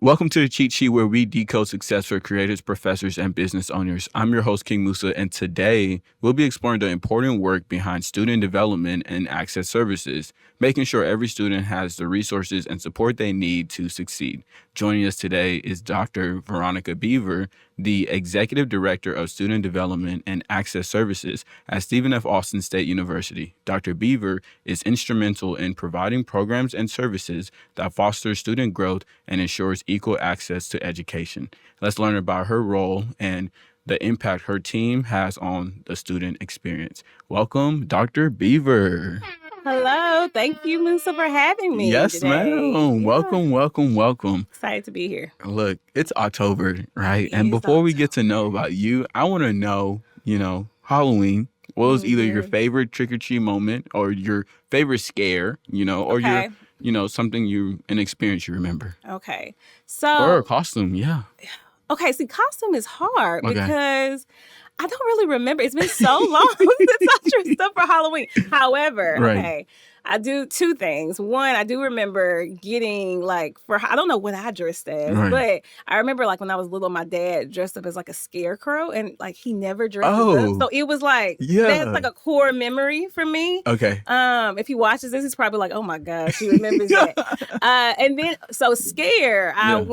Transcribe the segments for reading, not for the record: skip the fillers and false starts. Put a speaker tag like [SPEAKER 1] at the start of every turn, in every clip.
[SPEAKER 1] Welcome to the Cheat Sheet, where we decode success for creators, professors, and business owners. I'm your host, King Musa, and today we'll be exploring the important work behind student development and access services, making sure every student has the resources and support they need to succeed. Joining us today is Dr. Veronica Beaver, the Executive Director of Student Development and Access Services at Stephen F. Austin State University. Dr. Beaver is instrumental in providing programs and services that foster student growth and ensures equal access to education. Let's learn about her role and the impact her team has on the student experience. Welcome, Dr. Beaver.
[SPEAKER 2] Hello. Thank you, Musa, for having me
[SPEAKER 1] Yes,
[SPEAKER 2] today.
[SPEAKER 1] ma'am.
[SPEAKER 2] Yeah.
[SPEAKER 1] Welcome.
[SPEAKER 2] Excited to be here.
[SPEAKER 1] Look, it's October, right?
[SPEAKER 2] It
[SPEAKER 1] And
[SPEAKER 2] is
[SPEAKER 1] before we get to know about you, I want to know, Halloween. What was either your favorite trick-or-treat moment or your favorite scare, or
[SPEAKER 2] Okay.
[SPEAKER 1] an experience you remember?
[SPEAKER 2] Okay.
[SPEAKER 1] Or a
[SPEAKER 2] So,
[SPEAKER 1] costume, yeah.
[SPEAKER 2] okay, see, costume is hard
[SPEAKER 1] Okay.
[SPEAKER 2] because I don't really remember. It's been so long since I dressed up for Halloween. However,
[SPEAKER 1] Right.
[SPEAKER 2] okay, I do two things. One, I do remember getting I don't know what I dressed as,
[SPEAKER 1] Right.
[SPEAKER 2] but I remember when I was little, my dad dressed up as a scarecrow, and he never dresses
[SPEAKER 1] Oh.
[SPEAKER 2] up. So it was that's
[SPEAKER 1] Yeah.
[SPEAKER 2] a core memory for me.
[SPEAKER 1] Okay.
[SPEAKER 2] If he watches this, he's probably like, "Oh my gosh, he remembers that." And then, so scare,
[SPEAKER 1] Yeah.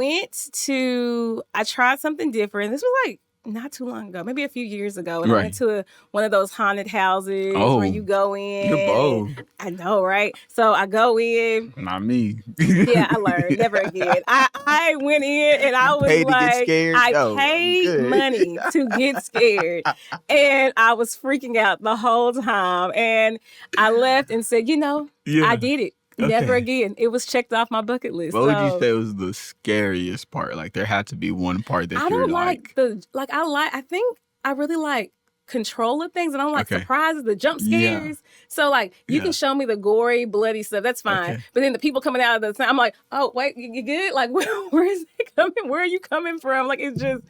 [SPEAKER 2] I tried something different. This was not too long ago, maybe a few years ago, and I
[SPEAKER 1] Right.
[SPEAKER 2] went to one of those haunted houses
[SPEAKER 1] Oh,
[SPEAKER 2] where you go in.
[SPEAKER 1] You're bold.
[SPEAKER 2] I know, right? So I go in.
[SPEAKER 1] Not me.
[SPEAKER 2] Yeah, I learned never again. I went in and I was
[SPEAKER 1] Paid to get
[SPEAKER 2] like,
[SPEAKER 1] scared?
[SPEAKER 2] I
[SPEAKER 1] No, I'm
[SPEAKER 2] paid
[SPEAKER 1] good.
[SPEAKER 2] money to get scared, and I was freaking out the whole time. And I left and said,
[SPEAKER 1] Yeah.
[SPEAKER 2] I did it. Never
[SPEAKER 1] Okay.
[SPEAKER 2] again. It was checked off my bucket list.
[SPEAKER 1] What would you
[SPEAKER 2] So,
[SPEAKER 1] say was the scariest part? Like, there had to be one part that
[SPEAKER 2] I
[SPEAKER 1] you're
[SPEAKER 2] don't I think I really like control of things. I don't like
[SPEAKER 1] Okay.
[SPEAKER 2] surprises, the jump
[SPEAKER 1] Yeah.
[SPEAKER 2] scares. So you
[SPEAKER 1] Yeah.
[SPEAKER 2] can show me the gory, bloody stuff. That's fine.
[SPEAKER 1] Okay.
[SPEAKER 2] But then the people coming out of the time, I'm like, oh wait, you good? Like where is it coming? Where are you coming from? Like it's just,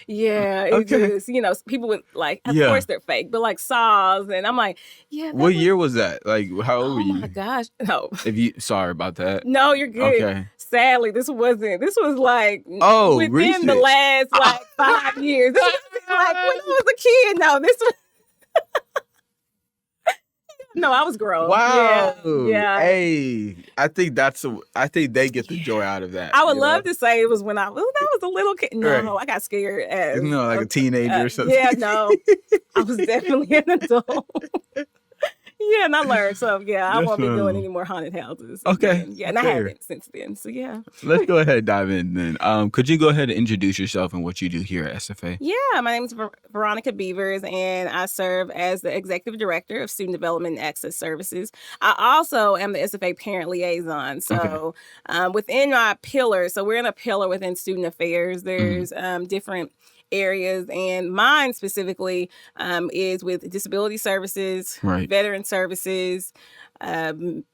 [SPEAKER 2] it
[SPEAKER 1] Okay.
[SPEAKER 2] just, people with of
[SPEAKER 1] Yeah.
[SPEAKER 2] course they're fake, but saws, and I'm like, yeah.
[SPEAKER 1] What year was that? Like, how old were
[SPEAKER 2] Oh
[SPEAKER 1] you?
[SPEAKER 2] my gosh, no.
[SPEAKER 1] Sorry about that.
[SPEAKER 2] No, you're good.
[SPEAKER 1] Okay.
[SPEAKER 2] Sadly, this was
[SPEAKER 1] Oh,
[SPEAKER 2] within
[SPEAKER 1] recent.
[SPEAKER 2] the last 5 years. This was when I was a kid. No, this was no, I was grown.
[SPEAKER 1] Wow.
[SPEAKER 2] Yeah.
[SPEAKER 1] Hey, I think they get the joy out of that.
[SPEAKER 2] I would love to say it was when I was a little kid. No,
[SPEAKER 1] Right.
[SPEAKER 2] I got scared as
[SPEAKER 1] like a teenager or something.
[SPEAKER 2] Yeah, no. I was definitely an adult. Yeah, and I learned. So I
[SPEAKER 1] Yes,
[SPEAKER 2] won't be
[SPEAKER 1] ma'am.
[SPEAKER 2] doing any more haunted houses.
[SPEAKER 1] Okay,
[SPEAKER 2] Yeah, and I
[SPEAKER 1] fair.
[SPEAKER 2] haven't since then. So yeah.
[SPEAKER 1] Let's go ahead and dive in then. Could you go ahead and introduce yourself and what you do here at SFA?
[SPEAKER 2] Yeah, my name is Veronica Beavers, and I serve as the Executive Director of Student Development and Access Services. I also am the SFA Parent Liaison. So within my pillar, so we're in a pillar within Student Affairs. There's different areas, and mine specifically is with disability services,
[SPEAKER 1] Right.
[SPEAKER 2] veteran services,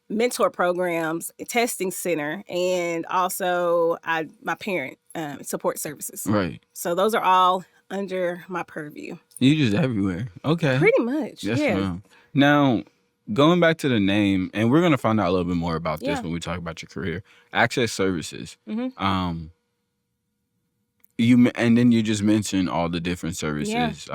[SPEAKER 2] mentor programs, testing center, and also my parent support services.
[SPEAKER 1] Right.
[SPEAKER 2] So those are all under my purview.
[SPEAKER 1] You just everywhere. Okay.
[SPEAKER 2] Pretty much.
[SPEAKER 1] Yes,
[SPEAKER 2] Yes.
[SPEAKER 1] ma'am. Now, going back to the name, and we're gonna find out a little bit more about this
[SPEAKER 2] Yeah.
[SPEAKER 1] when we talk about your career. Access services.
[SPEAKER 2] Mhm.
[SPEAKER 1] And then you just mentioned all the different services.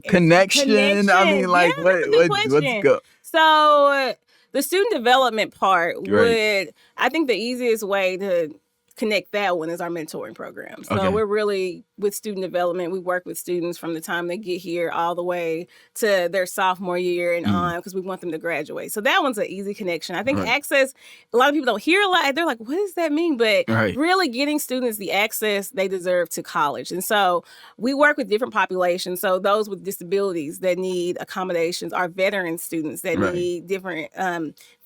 [SPEAKER 1] Connection. I mean, like,
[SPEAKER 2] Yeah, that's a good
[SPEAKER 1] what's
[SPEAKER 2] question.
[SPEAKER 1] go?
[SPEAKER 2] So the student development part
[SPEAKER 1] Right.
[SPEAKER 2] I think the easiest way to connect that one is our mentoring program. So
[SPEAKER 1] Okay.
[SPEAKER 2] we're really with student development. We work with students from the time they get here all the way to their sophomore year and on, because we want them to graduate. So that one's an easy connection. I think
[SPEAKER 1] Right.
[SPEAKER 2] access, a lot of people don't hear a lot. They're like, what does that mean? But
[SPEAKER 1] Right.
[SPEAKER 2] really getting students the access they deserve to college. And so we work with different populations. So those with disabilities that need accommodations, our veteran students that
[SPEAKER 1] Right.
[SPEAKER 2] need different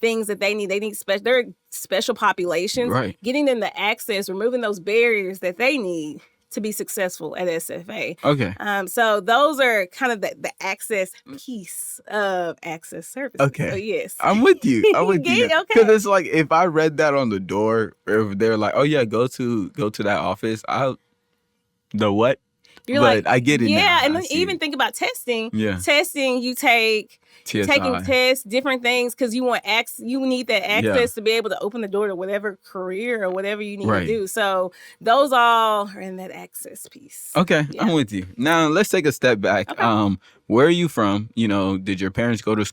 [SPEAKER 2] things that they need. They need they're special populations.
[SPEAKER 1] Right.
[SPEAKER 2] Getting them the access, removing those barriers that they need to be successful at SFA.
[SPEAKER 1] Okay.
[SPEAKER 2] So those are kind of the access piece of access services.
[SPEAKER 1] Okay.
[SPEAKER 2] So yes.
[SPEAKER 1] I'm with you. I'm with you.
[SPEAKER 2] Get it?
[SPEAKER 1] Because
[SPEAKER 2] Okay.
[SPEAKER 1] it's like, if I read that on the door, or if they're like, "Oh yeah, go to that office," the what?
[SPEAKER 2] You're
[SPEAKER 1] but
[SPEAKER 2] like,
[SPEAKER 1] I get it now.
[SPEAKER 2] yeah, and
[SPEAKER 1] I
[SPEAKER 2] then
[SPEAKER 1] see
[SPEAKER 2] even
[SPEAKER 1] it.
[SPEAKER 2] think about testing.
[SPEAKER 1] Yeah.
[SPEAKER 2] Testing, you take taking
[SPEAKER 1] TSI.
[SPEAKER 2] tests, different things, because you need that
[SPEAKER 1] Yeah.
[SPEAKER 2] access to be able to open the door to whatever career or whatever you need to
[SPEAKER 1] Right.
[SPEAKER 2] do. So those all are in that access piece.
[SPEAKER 1] Okay,
[SPEAKER 2] Yeah.
[SPEAKER 1] I'm with you. Now let's take a step back.
[SPEAKER 2] Okay.
[SPEAKER 1] Where are you from? You know, did your parents go to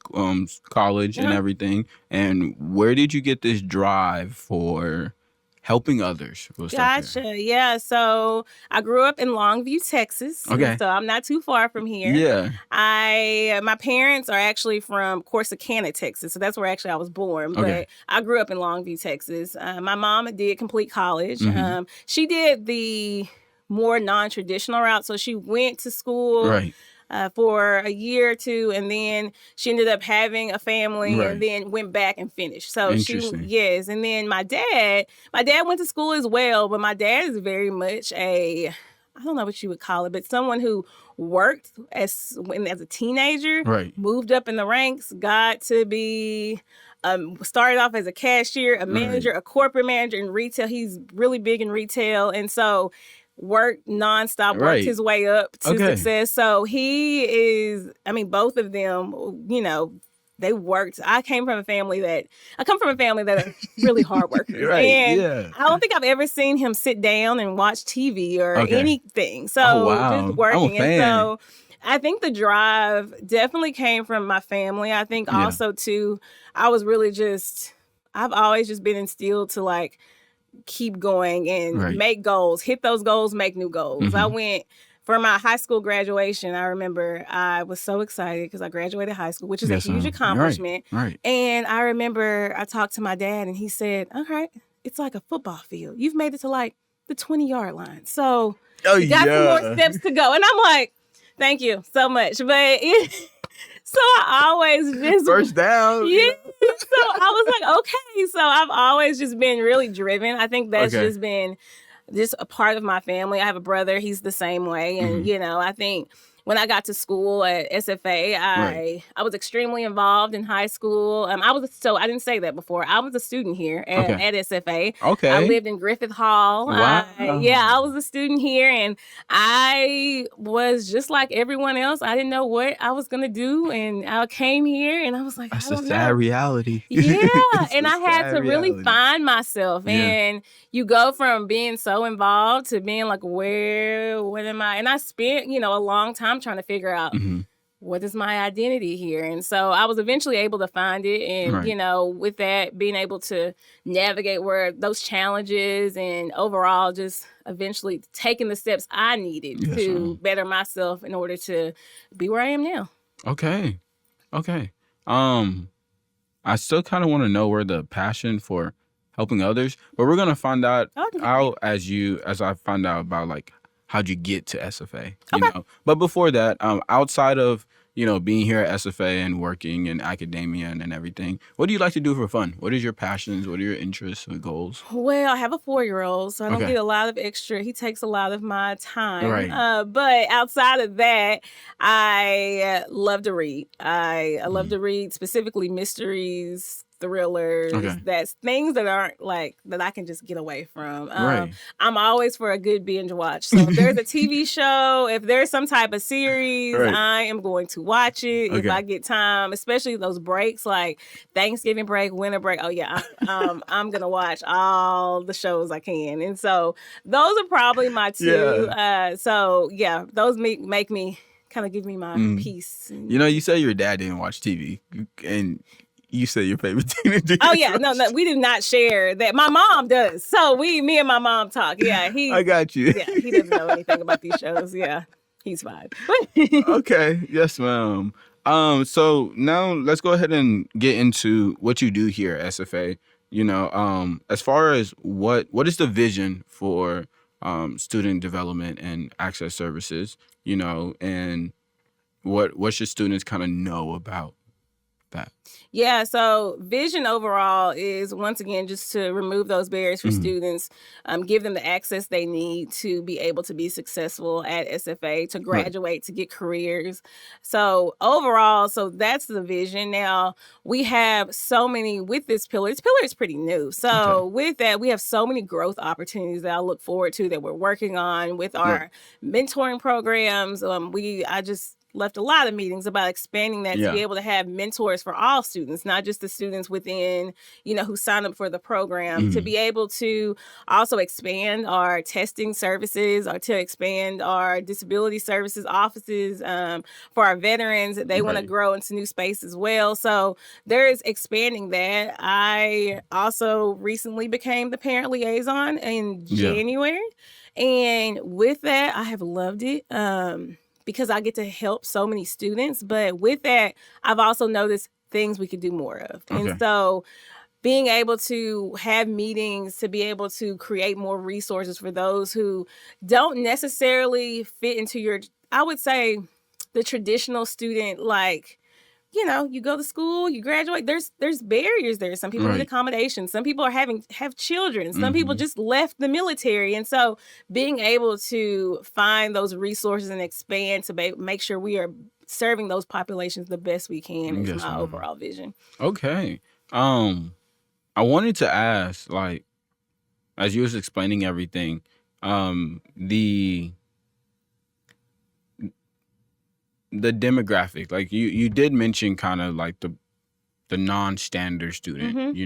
[SPEAKER 1] college and
[SPEAKER 2] Uh-huh.
[SPEAKER 1] everything? And where did you get this drive for helping others? We'll start there.
[SPEAKER 2] Gotcha. Yeah. So I grew up in Longview, Texas.
[SPEAKER 1] Okay.
[SPEAKER 2] So I'm not too far from here.
[SPEAKER 1] Yeah.
[SPEAKER 2] My parents are actually from Corsicana, Texas. So that's where actually I was born.
[SPEAKER 1] Okay.
[SPEAKER 2] But I grew up in Longview, Texas. My mom did complete college.
[SPEAKER 1] Mhm.
[SPEAKER 2] She did the more non-traditional route. So she went to school.
[SPEAKER 1] Right.
[SPEAKER 2] For a year or two, and then she ended up having a family,
[SPEAKER 1] Right.
[SPEAKER 2] and then went back and finished. So
[SPEAKER 1] Interesting.
[SPEAKER 2] yes, and then my dad went to school as well, but my dad is very much I don't know what you would call it, but someone who worked as a teenager,
[SPEAKER 1] Right.
[SPEAKER 2] moved up in the ranks, got to be started off as a cashier, a manager, a corporate manager in retail. He's really big in retail, and so worked nonstop, worked his way up to success. So he is, both of them, they worked. I come from a family that are really hard workers.
[SPEAKER 1] Right.
[SPEAKER 2] And
[SPEAKER 1] Yeah.
[SPEAKER 2] I don't think I've ever seen him sit down and watch TV or anything. So
[SPEAKER 1] Oh, wow.
[SPEAKER 2] just working.
[SPEAKER 1] I'm a fan.
[SPEAKER 2] And so I think the drive definitely came from my family. I think also too, I've always just been instilled to like keep going and make goals, hit those goals, make new goals. I went for my high school graduation. I remember I was so excited because I graduated high school, which is a huge accomplishment.
[SPEAKER 1] Right.
[SPEAKER 2] And I remember I talked to my dad and he said, all right, it's like a football field. You've made it to like the 20-yard line. So you got some more steps to go. And I'm like, thank you so much. But so I always just
[SPEAKER 1] first down.
[SPEAKER 2] Yeah. So I was like, okay. So I've always just been really driven. I think that's just been just a part of my family. I have a brother. He's the same way. And, I think when I got to school at SFA, I was extremely involved in high school. I didn't say that before. I was a student here at SFA.
[SPEAKER 1] Okay.
[SPEAKER 2] I lived in Griffith Hall.
[SPEAKER 1] Wow.
[SPEAKER 2] I was a student here, and I was just like everyone else. I didn't know what I was going to do, and I came here, and I was like,
[SPEAKER 1] that's
[SPEAKER 2] I don't
[SPEAKER 1] a sad
[SPEAKER 2] know.
[SPEAKER 1] reality.
[SPEAKER 2] Yeah, and I had to really find myself,
[SPEAKER 1] Yeah.
[SPEAKER 2] and you go from being so involved to being like, what am I? And I spent, a long time trying to figure out what is my identity here. And so I was eventually able to find it. And, with that, being able to navigate where those challenges and overall just eventually taking the steps I needed to better myself in order to be where I am now.
[SPEAKER 1] Okay. I still kind of want to know where the passion for helping others, but we're gonna find out as I find out about like how'd you get to SFA, you know. But before that, outside of being here at SFA and working in academia and everything, what do you like to do for fun? What is your passions? What are your interests and goals?
[SPEAKER 2] Well, I have a 4-year-old, so I don't get a lot of extra. He takes a lot of my time.
[SPEAKER 1] Right.
[SPEAKER 2] But outside of that, I love to read. I love to read specifically mysteries, thrillers. That's things that aren't like that I can just get away from. I'm always for a good binge watch. So if there's a TV show, if there's some type of series, I am going to watch it if I get time, especially those breaks like Thanksgiving break, winter break. Oh yeah, I'm gonna watch all the shows I can. And so those are probably my two. Those make me kind of give me my peace.
[SPEAKER 1] You say your dad didn't watch TV, and you say your favorite teenager.
[SPEAKER 2] Oh yeah, no, we do not share that. My mom does. So me and my mom talk. Yeah,
[SPEAKER 1] I got you.
[SPEAKER 2] Yeah, he doesn't know anything about these shows. Yeah, he's fine.
[SPEAKER 1] Okay, yes, ma'am. So now let's go ahead and get into what you do here at SFA. As far as what is the vision for student development and access services, and what should students kind of know about that?
[SPEAKER 2] Yeah, so vision overall is, once again, just to remove those barriers for students, give them the access they need to be able to be successful at SFA, to
[SPEAKER 1] Right.
[SPEAKER 2] graduate, to get careers. So overall, so that's the vision. Now, we have so many with this pillar. This pillar is pretty new.
[SPEAKER 1] Okay.
[SPEAKER 2] So with that, we have so many growth opportunities that I look forward to, that we're working on with
[SPEAKER 1] Right.
[SPEAKER 2] our mentoring programs. I just left a lot of meetings about expanding that to be
[SPEAKER 1] Yeah.
[SPEAKER 2] able to have mentors for all students, not just the students within, who sign up for the program, to be able to also expand our testing services, or to expand our disability services offices, for our veterans. They want to
[SPEAKER 1] Right.
[SPEAKER 2] grow into new space as well. So there is expanding that. I also recently became the parent liaison in
[SPEAKER 1] Yeah.
[SPEAKER 2] January. And with that, I have loved it. Because I get to help so many students. But with that, I've also noticed things we could do more of. And
[SPEAKER 1] Okay.
[SPEAKER 2] so being able to have meetings, to be able to create more resources for those who don't necessarily fit into I would say, the traditional student, like, you go to school, you graduate, there's barriers there. Some people need
[SPEAKER 1] Right.
[SPEAKER 2] accommodations. Some people have children. Some people
[SPEAKER 1] Mhm.
[SPEAKER 2] just left the military. And so being able to find those resources and expand to make sure we are serving those populations the best we can is
[SPEAKER 1] Yes,
[SPEAKER 2] my
[SPEAKER 1] ma'am.
[SPEAKER 2] overall vision.
[SPEAKER 1] Okay. I wanted to ask, like, as you was explaining everything, the demographic, like you did mention kind of like the non-standard student,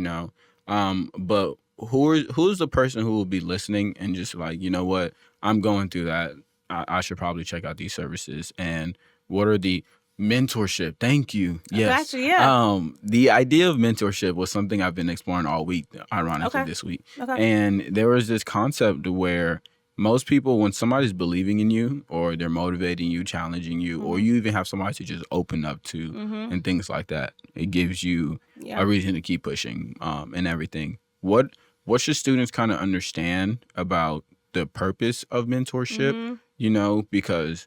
[SPEAKER 1] but who's the person who will be listening and just like, you know what, I'm going through that, I should probably check out these services, and what are the mentorship, thank you,
[SPEAKER 2] I
[SPEAKER 1] yes.
[SPEAKER 2] got you. Yeah.
[SPEAKER 1] The idea of mentorship was something I've been exploring all week, ironically
[SPEAKER 2] Okay.
[SPEAKER 1] this week.
[SPEAKER 2] Okay.
[SPEAKER 1] And there was this concept where most people, when somebody's believing in you, or they're motivating you, challenging you, or you even have somebody to just open up to, and things like that, it gives you
[SPEAKER 2] Yeah.
[SPEAKER 1] a reason to keep pushing, and everything. What should students kind of understand about the purpose of mentorship? Because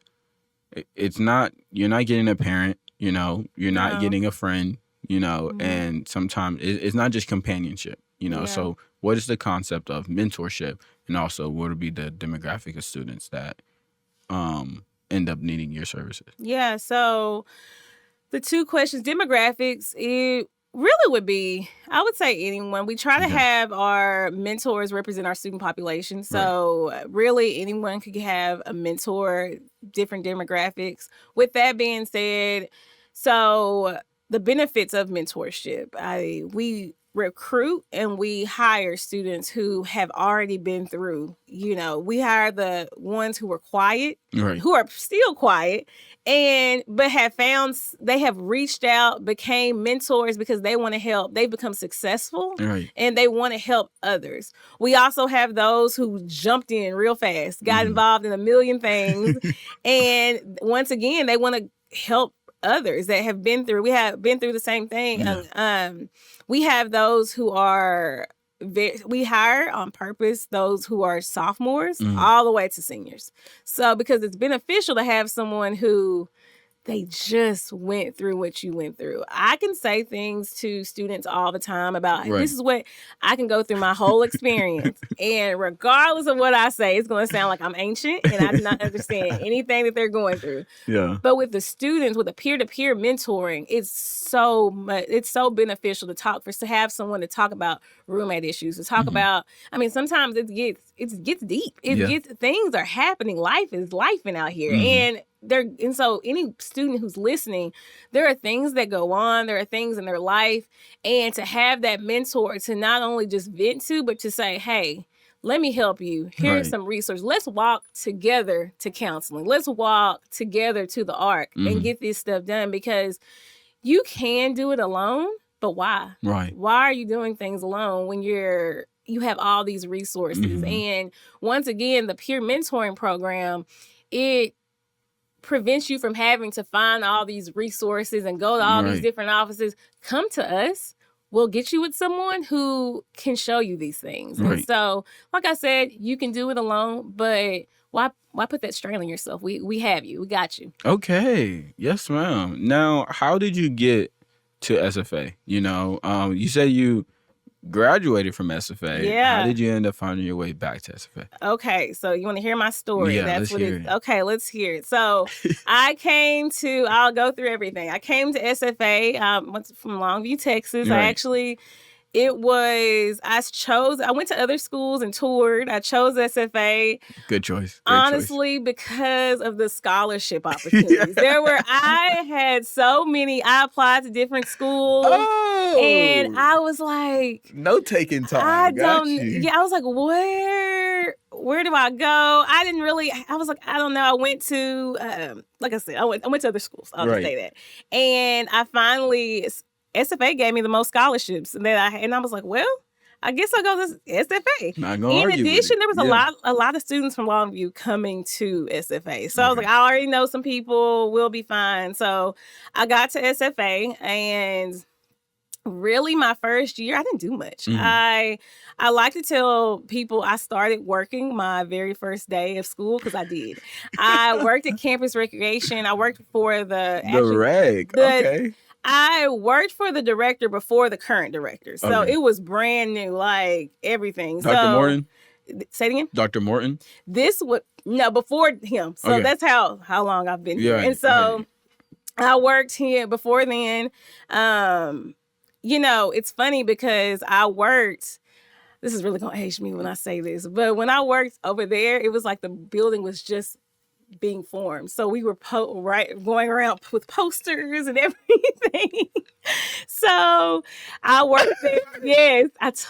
[SPEAKER 1] it's not, you're not getting a parent, you're not
[SPEAKER 2] No.
[SPEAKER 1] getting a friend, and sometimes it's not just companionship,
[SPEAKER 2] Yeah.
[SPEAKER 1] So what is the concept of mentorship, and also what would be the demographic of students that end up needing your services?
[SPEAKER 2] Yeah. So the two questions, demographics, it really would be, I would say, anyone. We try to
[SPEAKER 1] Okay.
[SPEAKER 2] have our mentors represent our student population. So really anyone could have a mentor, different demographics. With that being said, so the benefits of mentorship, we recruit and we hire students who have already been through, we hire the ones who were quiet,
[SPEAKER 1] Right.
[SPEAKER 2] who are still quiet, but they have reached out, became mentors because they want to help. They've become successful,
[SPEAKER 1] Right.
[SPEAKER 2] and they want to help others. We also have those who jumped in real fast, got involved in a million things, and once again, they want to help others that have been through. We have been through the same thing.
[SPEAKER 1] Yeah.
[SPEAKER 2] We have those who are we hire on purpose those who are sophomores all the way to seniors. So because it's beneficial to have someone who they just went through what you went through. I can say things to students all the time about this is what I can go through my whole experience. And regardless of what I say, it's going to sound like I'm ancient and I do not understand anything that they're going through.
[SPEAKER 1] Yeah.
[SPEAKER 2] But with the students, with the peer-to-peer mentoring, it's so beneficial to have someone to talk about roommate issues, to talk about, sometimes it gets deep. Things are happening. Life is lifing out here. And so any student who's listening, there are things that go on, there are things in their life, and to have that mentor to not only just vent to, but to say, hey, let me help you. Here's some resources. Let's walk together to counseling. Let's walk together to the ARC and get this stuff done, because you can do it alone, but why?
[SPEAKER 1] Right.
[SPEAKER 2] Why are you doing things alone when you have all these resources? And once again, the peer mentoring program, it prevents you from having to find all these resources and go to all these different offices. Come to us. We'll get you with someone who can show you these things. And so, like I said, you can do it alone, but why put that strain on yourself? We have you. We got you.
[SPEAKER 1] Okay. Yes, ma'am. Now, how did you get to SFA? You say you graduated from SFA.
[SPEAKER 2] Yeah.
[SPEAKER 1] How did you end up finding your way back to SFA?
[SPEAKER 2] Okay, so you want to hear my story?
[SPEAKER 1] Yeah,
[SPEAKER 2] That's
[SPEAKER 1] let's
[SPEAKER 2] what
[SPEAKER 1] hear
[SPEAKER 2] it's.
[SPEAKER 1] it.
[SPEAKER 2] Okay, let's hear it. So I'll go through everything. I came to SFA, went from Longview, Texas.
[SPEAKER 1] Right.
[SPEAKER 2] I went to other schools and toured. I chose SFA.
[SPEAKER 1] Good choice. Great
[SPEAKER 2] Honestly, because of the scholarship opportunities. I had so many. I applied to different schools.
[SPEAKER 1] Oh.
[SPEAKER 2] And I was like,
[SPEAKER 1] no taking time.
[SPEAKER 2] I
[SPEAKER 1] Got you.
[SPEAKER 2] Yeah, I was like, where do I go? I was like, I don't know. I went to, like I said, I went to other schools. I'll just say that. And SFA gave me the most scholarships and I was like, well, I guess I'll go to SFA. In addition, there was a lot of students from Longview coming to SFA. So I was like, I already know some people, we'll be fine. So I got to SFA, and really my first year, I didn't do much. I like to tell people I started working my very first day of school, because I did. I worked at Campus Recreation. I worked for I worked for the director before the current director. So it was brand new, like everything.
[SPEAKER 1] Dr. Morton?
[SPEAKER 2] Say it again?
[SPEAKER 1] Dr. Morton?
[SPEAKER 2] Before him. So that's how long I've been here. And so I worked here before then. It's funny because this is really going to age me when I say this, but when I worked over there, it was like the building was just being formed. So we were going around with posters and everything. So I worked there. Yes,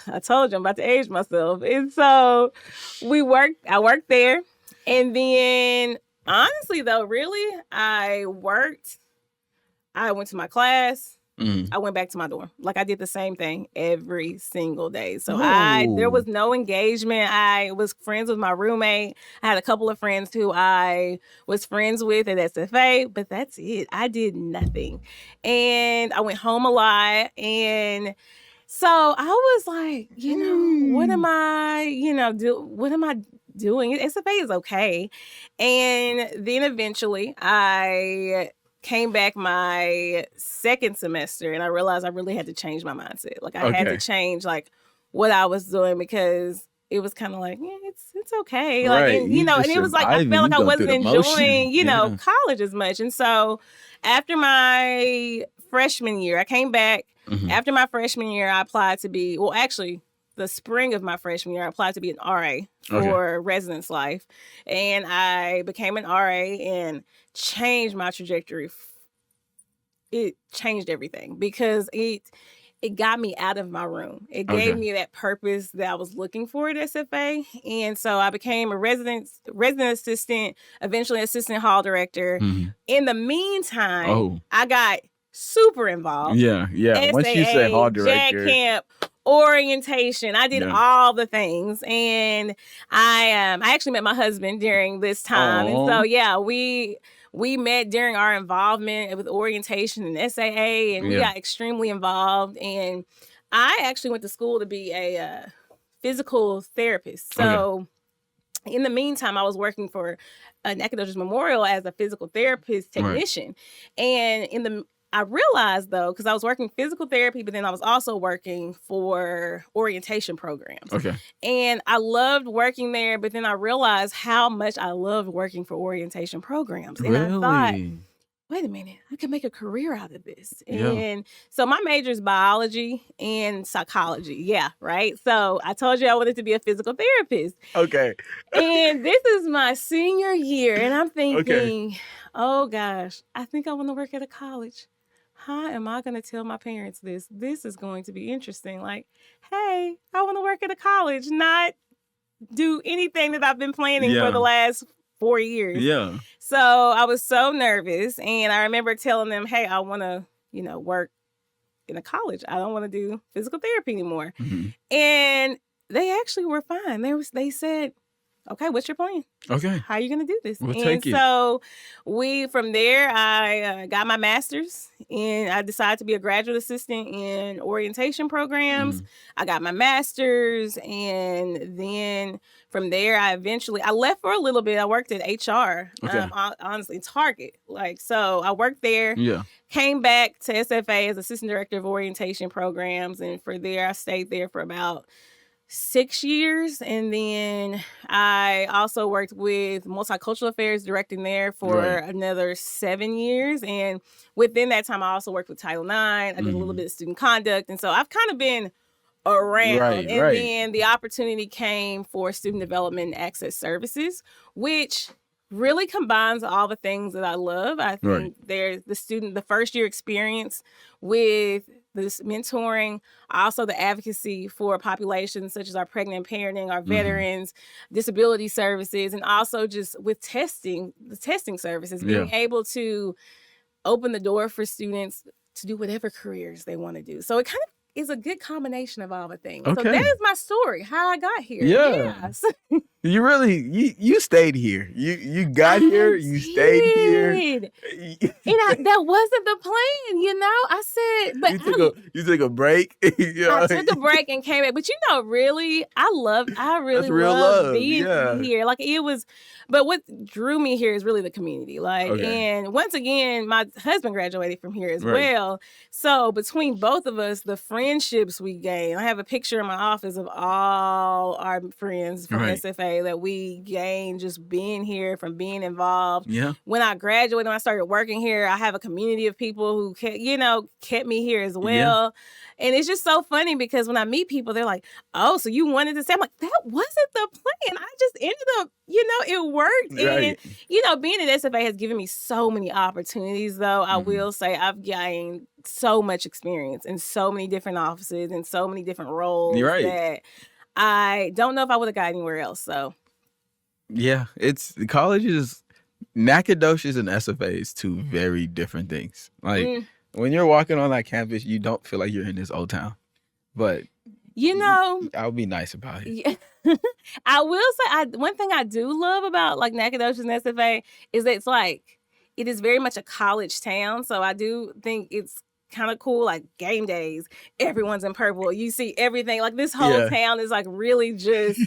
[SPEAKER 2] I told you I'm about to age myself. And so I worked there. And then honestly though, really, I went to my class. I went back to my dorm. Like, I did the same thing every single day. So there was no engagement. I was friends with my roommate. I had a couple of friends who I was friends with at SFA, but that's it. I did nothing. And I went home a lot. And so I was like, what am I, what am I doing? SFA is okay. And then eventually I came back my second semester, and I realized I really had to change my mindset. Like, I had to change what I was doing, because it was kind of like, it's okay. Like, and it was like, I felt like I wasn't enjoying, college as much. And so after my freshman year, I came back. After my freshman year, I applied to be, the spring of my freshman year, I applied to be an RA for residence life. And I became an RA and changed my trajectory. It changed everything, because it got me out of my room. It gave me that purpose that I was looking for at SFA. And so I became a resident assistant, eventually assistant hall director. In the meantime, I got super involved.
[SPEAKER 1] Yeah.
[SPEAKER 2] SAA,
[SPEAKER 1] once you say hall director,
[SPEAKER 2] JAG camp, orientation. I did all the things. And I actually met my husband during this time. And so we met during our involvement with orientation and SAA, and we got extremely involved. And I actually went to school to be a physical therapist. So in the meantime, I was working for Nacogdoches Memorial as a physical therapist technician. And I realized, though, because I was working physical therapy, but then I was also working for orientation programs. And I loved working there, but then I realized how much I loved working for orientation programs. And I thought, wait a minute, I could make a career out of this. And so my major is biology and psychology. Yeah, right? So I told you I wanted to be a physical therapist. And this is my senior year, and I'm thinking, oh gosh, I think I want to work at a college. How am I going to tell my parents this? This is going to be interesting. Like, hey, I want to work at a college, not do anything that I've been planning for the last 4 years. So I was so nervous. And I remember telling them, hey, I want to, work in a college. I don't want to do physical therapy anymore. And they actually were fine. They said, okay, what's your plan?
[SPEAKER 1] Okay.
[SPEAKER 2] How are you going to do this?
[SPEAKER 1] We'll
[SPEAKER 2] And
[SPEAKER 1] take it.
[SPEAKER 2] so from there, I got my master's, and I decided to be a graduate assistant in orientation programs. I got my master's, and then from there, I left for a little bit. I worked at HR,
[SPEAKER 1] Okay.
[SPEAKER 2] honestly, Target. So I worked there.
[SPEAKER 1] Yeah.
[SPEAKER 2] Came back to SFA as assistant director of orientation programs, and for there, I stayed there for about 6 years. And then I also worked with multicultural affairs directing there for another 7 years. And within that time, I also worked with Title IX. I did a little bit of student conduct. And so I've kind of been around. And then the opportunity came for student development and access services, which really combines all the things that I love. I think there's the first year experience with this mentoring, also the advocacy for populations such as our pregnant parenting, our veterans, disability services, and also just with the testing services, being able to open the door for students to do whatever careers they want to do. So it kind of is a good combination of all the things. So that is my story, how I got here. Yes.
[SPEAKER 1] You really you stayed here. You got here. You stayed here.
[SPEAKER 2] And that wasn't the plan, I said, but
[SPEAKER 1] you took a break.
[SPEAKER 2] I took a break and came back. But really, I really love being here. It was, but what drew me here is really the community. And once again, my husband graduated from here as well. So between both of us, the friendships we gained. I have a picture in my office of all our friends from SFA that we gained just being here, from being involved. Yeah. When I graduated, when I started working here, I have a community of people who kept me here as well. Yeah. And it's just so funny because when I meet people, they're like, "Oh, so you wanted to say?" I'm like, "That wasn't the plan. I just ended up, it worked." And being at SFA has given me so many opportunities. Though I will say I've gained so much experience in so many different offices and so many different roles that I don't know if I would have got anywhere else. So,
[SPEAKER 1] yeah, college is Nacogdoches and SFA is two very different things. When you're walking on that campus, you don't feel like you're in this old town. But I'll be nice about it.
[SPEAKER 2] Yeah. I will say one thing I do love about Nacogdoches and SFA is that it is very much a college town. So I do think it's kind of cool, game days, everyone's in purple, you see everything, this whole town is really just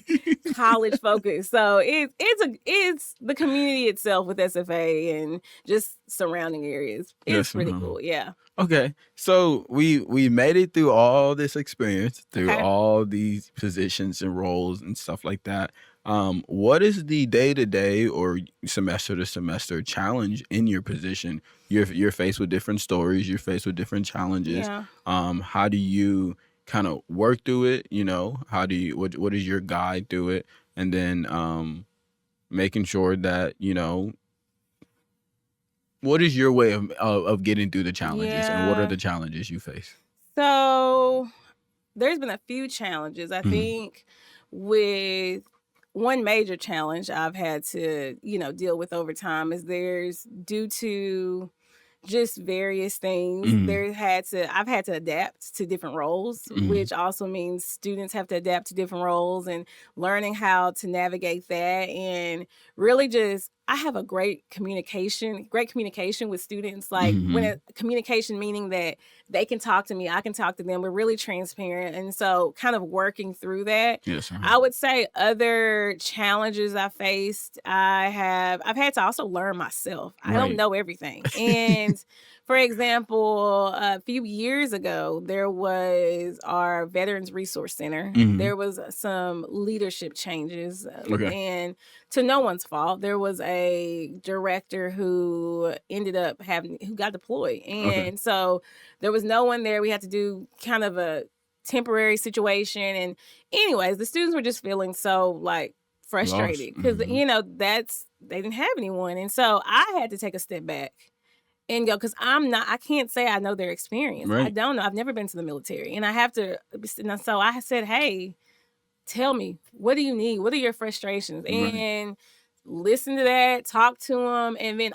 [SPEAKER 2] college focused. So it's the community itself with SFA and just surrounding areas. It's pretty cool. Yeah.
[SPEAKER 1] Okay, so we made it through all this experience, through all these positions and roles and stuff like that. What is the day-to-day or semester-to-semester challenge in your position? You're faced with different stories. You're faced with different challenges. Yeah. How do you kind of work through it? What is your guide through it? And then making sure that what is your way of getting through the challenges, and what are the challenges you face?
[SPEAKER 2] So there's been a few challenges. I think with one major challenge I've had to, deal with over time is due to just various things. I've had to adapt to different roles, which also means students have to adapt to different roles and learning how to navigate that. And really I have a great communication with students. Communication meaning that they can talk to me, I can talk to them. We're really transparent. And so kind of working through that. Yes, I would say other challenges I faced, I've had to also learn myself. I don't know everything. And for example, a few years ago, there was our Veterans Resource Center. There was some leadership changes. And to no one's fault, there was a director who ended up who got deployed. And so there was no one there. We had to do kind of a temporary situation. And anyways, the students were just feeling so frustrated because, they didn't have anyone. And so I had to take a step back and go, because I can't say I know their experience. I don't know. I've never been to the military. And I have to, so I said, "Hey, tell me, what do you need? What are your frustrations?" And listen to that, talk to them. And then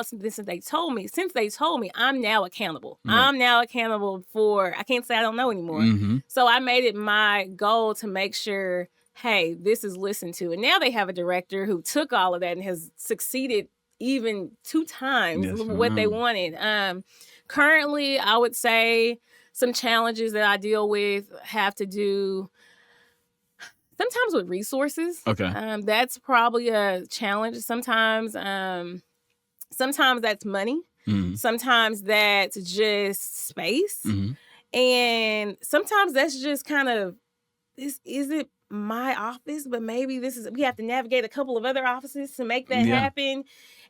[SPEAKER 2] since they told me, I'm now accountable. I'm now accountable for, I can't say I don't know anymore. So I made it my goal to make sure hey, this is listened to. And now they have a director who took all of that and has succeeded even 2 times what they wanted. Currently, I would say some challenges that I deal with have to do sometimes with resources.
[SPEAKER 1] Okay.
[SPEAKER 2] That's probably a challenge. Sometimes that's money.
[SPEAKER 1] Mhm.
[SPEAKER 2] Sometimes that's just space.
[SPEAKER 1] Mhm.
[SPEAKER 2] And sometimes that's just kind of, this isn't my office, but maybe we have to navigate a couple of other offices to make that
[SPEAKER 1] Yeah.
[SPEAKER 2] happen.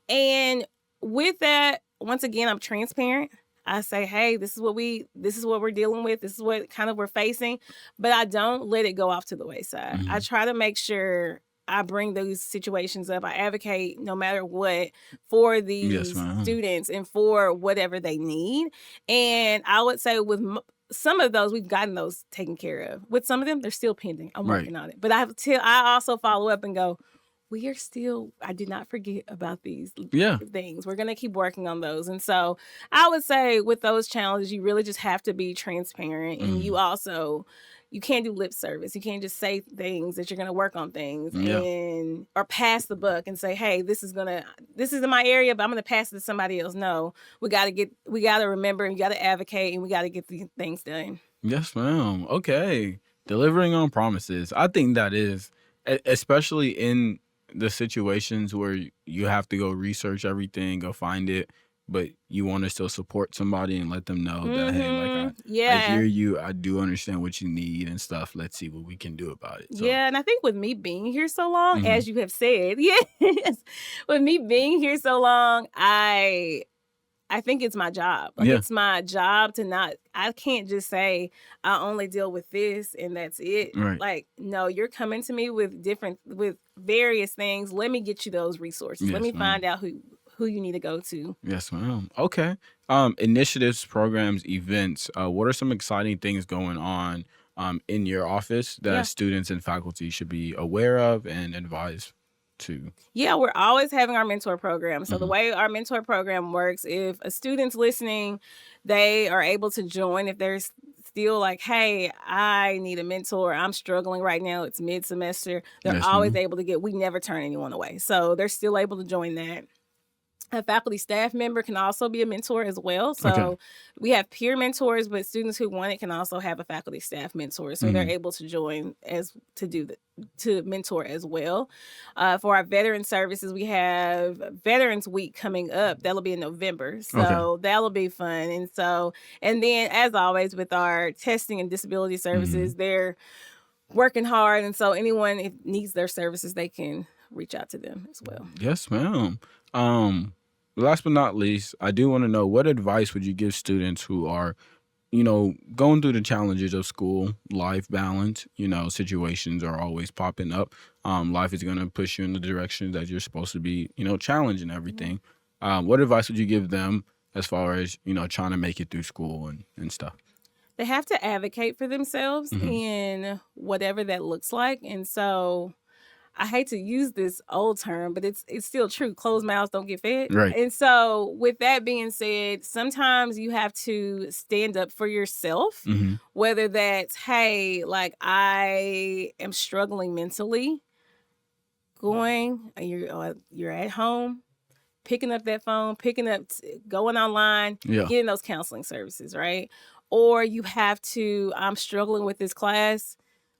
[SPEAKER 2] And with that, once again, I'm transparent. I say, hey, this is what we're dealing with. This is what kind of we're facing, but I don't let it go off to the wayside. I try to make sure I bring those situations up. I advocate no matter what for these students and for whatever they need. And I would say with some of those, we've gotten those taken care of. With some of them, they're still pending. I'm working on it. But I also follow up and go, I did not forget about these things. We're going to keep working on those. And so I would say with those challenges, you really just have to be transparent. And you can't do lip service. You can't just say things that you're going to work on things or pass the buck and say, hey, this is in my area, but I'm going to pass it to somebody else. No, we got to remember and we got to advocate and we got to get these things done.
[SPEAKER 1] Yes, ma'am. Okay. Delivering on promises. I think that is, especially in the situations where you have to go research everything, go find it, but you want to still support somebody and let them know that, hey, like I hear you, I do understand what you need and stuff. Let's see what we can do about it. So.
[SPEAKER 2] Yeah, and I think with me being here so long, as you have said, yes, with me being here so long, I think it's my job. Like it's my job I can't just say I only deal with this and that's it.
[SPEAKER 1] Right.
[SPEAKER 2] Like, no, you're coming to me with various things. Let me get you those resources. Let me find out who you need to go to.
[SPEAKER 1] Yes, ma'am. Okay. Initiatives, programs, events. What are some exciting things going on in your office that students and faculty should be aware of and advised to?
[SPEAKER 2] Yeah, we're always having our mentor program. So the way our mentor program works, if a student's listening, they are able to join. If there's still like, hey, I need a mentor, I'm struggling right now, it's mid-semester, they're always able to we never turn anyone away. So they're still able to join that. A faculty staff member can also be a mentor as well. So we have peer mentors, but students who want it can also have a faculty staff mentor. So they're able to join to mentor as well. For our veteran services, we have Veterans Week coming up. That'll be in November. So that'll be fun. And then as always with our testing and disability services, they're working hard. And so anyone who needs their services, they can reach out to them as well.
[SPEAKER 1] Yes, ma'am. Last but not least, I do want to know, what advice would you give students who are, going through the challenges of school, life balance, situations are always popping up. Life is going to push you in the direction that you're supposed to be, challenged and everything. What advice would you give them as far as, trying to make it through school and stuff?
[SPEAKER 2] They have to advocate for themselves in whatever that looks like. And so I hate to use this old term, but it's still true. Closed mouths don't get fed.
[SPEAKER 1] Right.
[SPEAKER 2] And so with that being said, sometimes you have to stand up for yourself, whether that's, hey, like I am struggling mentally, you're at home, picking up that phone, going online, getting those counseling services, right? Or you have to, I'm struggling with this class,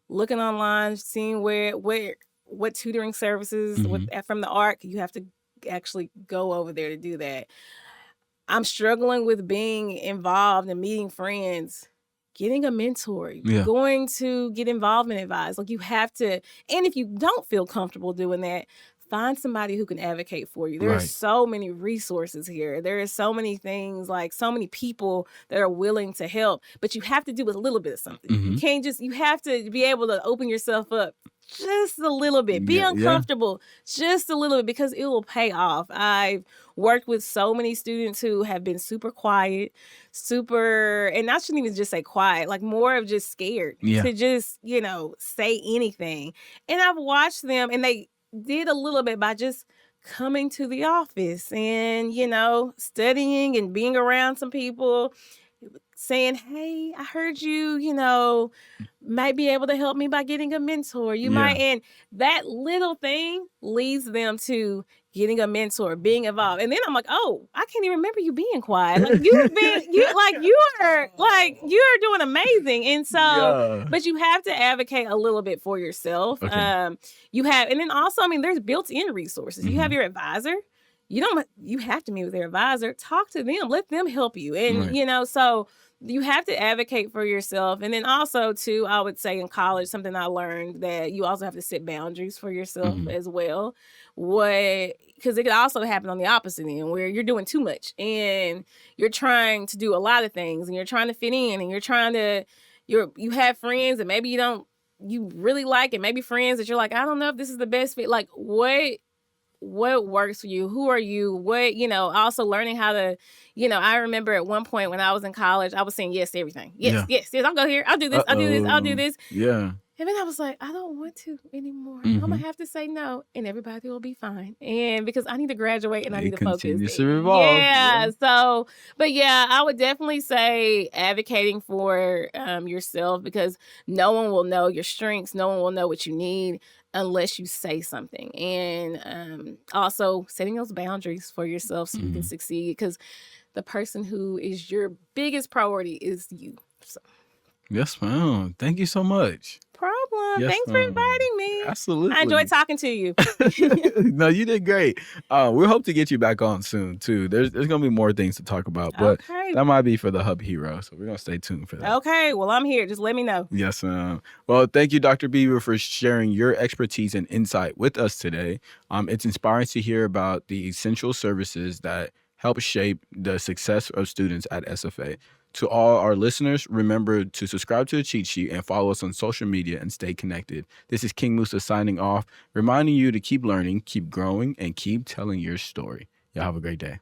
[SPEAKER 2] looking online, seeing what tutoring services from the ARC, you have to actually go over there to do that. I'm struggling with being involved and meeting friends, getting a mentor, going to get involvement advised. Like you have to, and if you don't feel comfortable doing that, find somebody who can advocate for you. There are so many resources here. There are so many things, like so many people that are willing to help, but you have to do a little bit of something. You can't you have to be able to open yourself up just a little bit, be uncomfortable just a little bit, because it will pay off. I've worked with so many students who have been super quiet, and I shouldn't even just say quiet, like more of just scared to just, say anything. And I've watched them, and they did a little bit by just coming to the office and, studying and being around some people, saying, hey, I heard you, might be able to help me by getting a mentor. You might, and that little thing leads them to getting a mentor, being involved. And then I'm like, oh, I can't even remember you being quiet. Like you are doing amazing. And so, but you have to advocate a little bit for yourself.
[SPEAKER 1] Okay.
[SPEAKER 2] And then also, I mean, there's built-in resources. You have your advisor. You have to meet with your advisor. Talk to them. Let them help you. And, so you have to advocate for yourself. And then also, too, I would say in college, something I learned that you also have to set boundaries for yourself as well. Because it could also happen on the opposite end where you're doing too much and you're trying to do a lot of things and you're trying to fit in and you have friends and maybe you really like it. Maybe friends that you're like, I don't know if this is the best fit. Like, what works for you? Who are you? Also learning how to, I remember at one point when I was in college, I was saying yes to everything. Yes, I'll go here. I'll do this. I'll do this.
[SPEAKER 1] Yeah.
[SPEAKER 2] And then I was like, I don't want to anymore. I'm going to have to say no and everybody will be fine. And because I need to graduate and I need to focus.
[SPEAKER 1] Continues to revolve.
[SPEAKER 2] Yeah. So, but yeah, I would definitely say advocating for yourself because no one will know your strengths. No one will know what you need unless you say something. And also setting those boundaries for yourself so you can succeed because the person who is your biggest priority is you. So.
[SPEAKER 1] Yes, ma'am. Thank you so much.
[SPEAKER 2] Problem. Yes, thanks for inviting me.
[SPEAKER 1] Absolutely.
[SPEAKER 2] I enjoyed talking to you.
[SPEAKER 1] No, you did great. We hope to get you back on soon, too. There's going to be more things to talk about, but that might be for the Hub Hero, so we're going to stay tuned for that.
[SPEAKER 2] Okay, well, I'm here. Just let me know.
[SPEAKER 1] Yes, ma'am. Well, thank you, Dr. Beaver, for sharing your expertise and insight with us today. It's inspiring to hear about the essential services that help shape the success of students at SFA. To all our listeners, remember to subscribe to the Cheat Sheet and follow us on social media and stay connected. This is King Musa signing off, reminding you to keep learning, keep growing, and keep telling your story. Y'all have a great day.